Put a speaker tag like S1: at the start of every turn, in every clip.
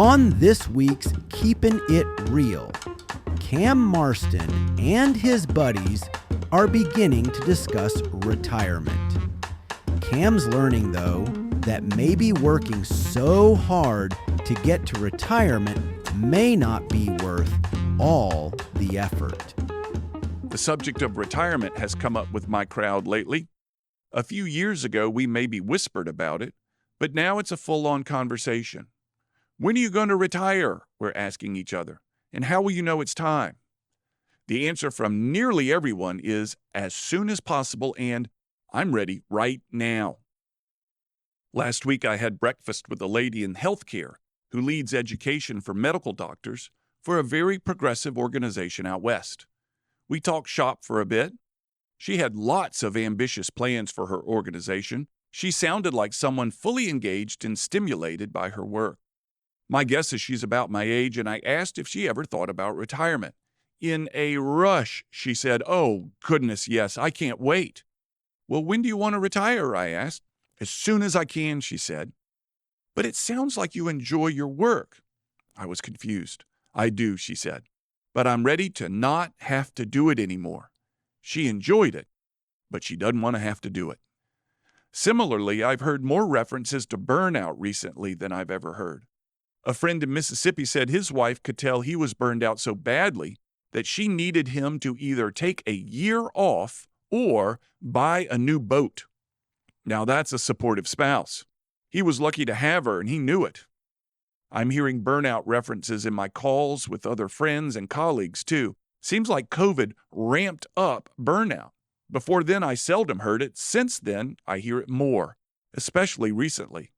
S1: On this week's Keepin It Real, Cam Marston and his buddies are beginning to discuss retirement. Cam's learning, though, that maybe working so hard to get to retirement may not be worth all the effort.
S2: The subject of retirement has come up with my crowd lately. A few years ago, we maybe whispered about it, but now it's a full-on conversation. When are you going to retire? We're asking each other. And how will you know it's time? The answer from nearly everyone is as soon as possible and I'm ready right now. Last week, I had breakfast with a lady in healthcare who leads education for medical doctors for a very progressive organization out west. We talked shop for a bit. She had lots of ambitious plans for her organization. She sounded like someone fully engaged and stimulated by her work. My guess is she's about my age, and I asked if she ever thought about retirement. In a rush, she said, "Oh, goodness, yes, I can't wait." "Well, when do you want to retire?" I asked. "As soon as I can," she said. "But it sounds like you enjoy your work." I was confused. "I do," she said, "but I'm ready to not have to do it anymore." She enjoyed it, but she doesn't want to have to do it. Similarly, I've heard more references to burnout recently than I've ever heard. A friend in Mississippi said his wife could tell he was burned out so badly that she needed him to either take a year off or buy a new boat. Now that's a supportive spouse. He was lucky to have her, and he knew it. I'm hearing burnout references in my calls with other friends and colleagues, too. Seems like COVID ramped up burnout. Before then, I seldom heard it. Since then, I hear it more, especially recently.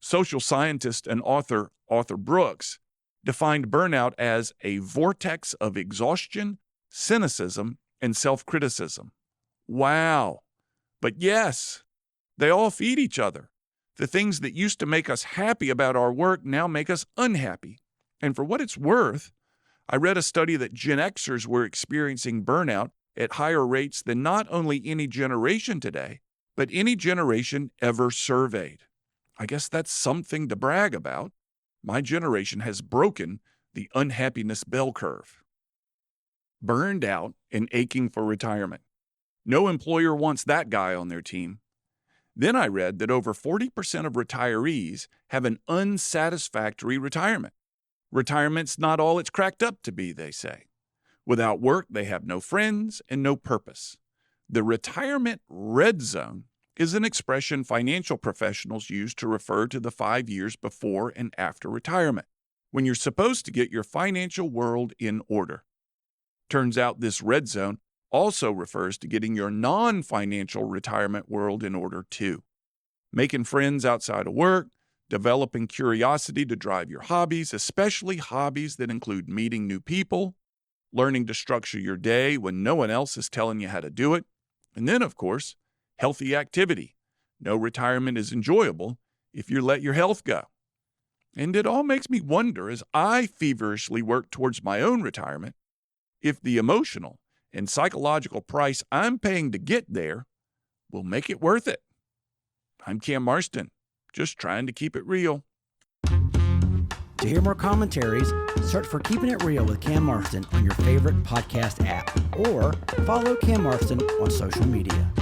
S2: Social scientist and author Arthur Brooks defined burnout as a vortex of exhaustion, cynicism, and self-criticism. Wow. But yes, they all feed each other. The things that used to make us happy about our work now make us unhappy. And for what it's worth, I read a study that Gen Xers were experiencing burnout at higher rates than not only any generation today, but any generation ever surveyed. I guess that's something to brag about. My generation has broken the unhappiness bell curve. Burned out and aching for retirement. No employer wants that guy on their team. Then I read that over 40% of retirees have an unsatisfactory retirement. Retirement's not all it's cracked up to be, they say. Without work, they have no friends and no purpose. The retirement red zone is an expression financial professionals use to refer to the 5 years before and after retirement, when you're supposed to get your financial world in order. Turns out this red zone also refers to getting your non-financial retirement world in order too. Making friends outside of work, developing curiosity to drive your hobbies, especially hobbies that include meeting new people, learning to structure your day when no one else is telling you how to do it, and then, of course, healthy activity. No retirement is enjoyable if you let your health go. And it all makes me wonder, as I feverishly work towards my own retirement, if the emotional and psychological price I'm paying to get there will make it worth it. I'm Cam Marston, just trying to keep it real.
S1: To hear more commentaries, search for Keepin It Real with Cam Marston on your favorite podcast app or follow Cam Marston on social media.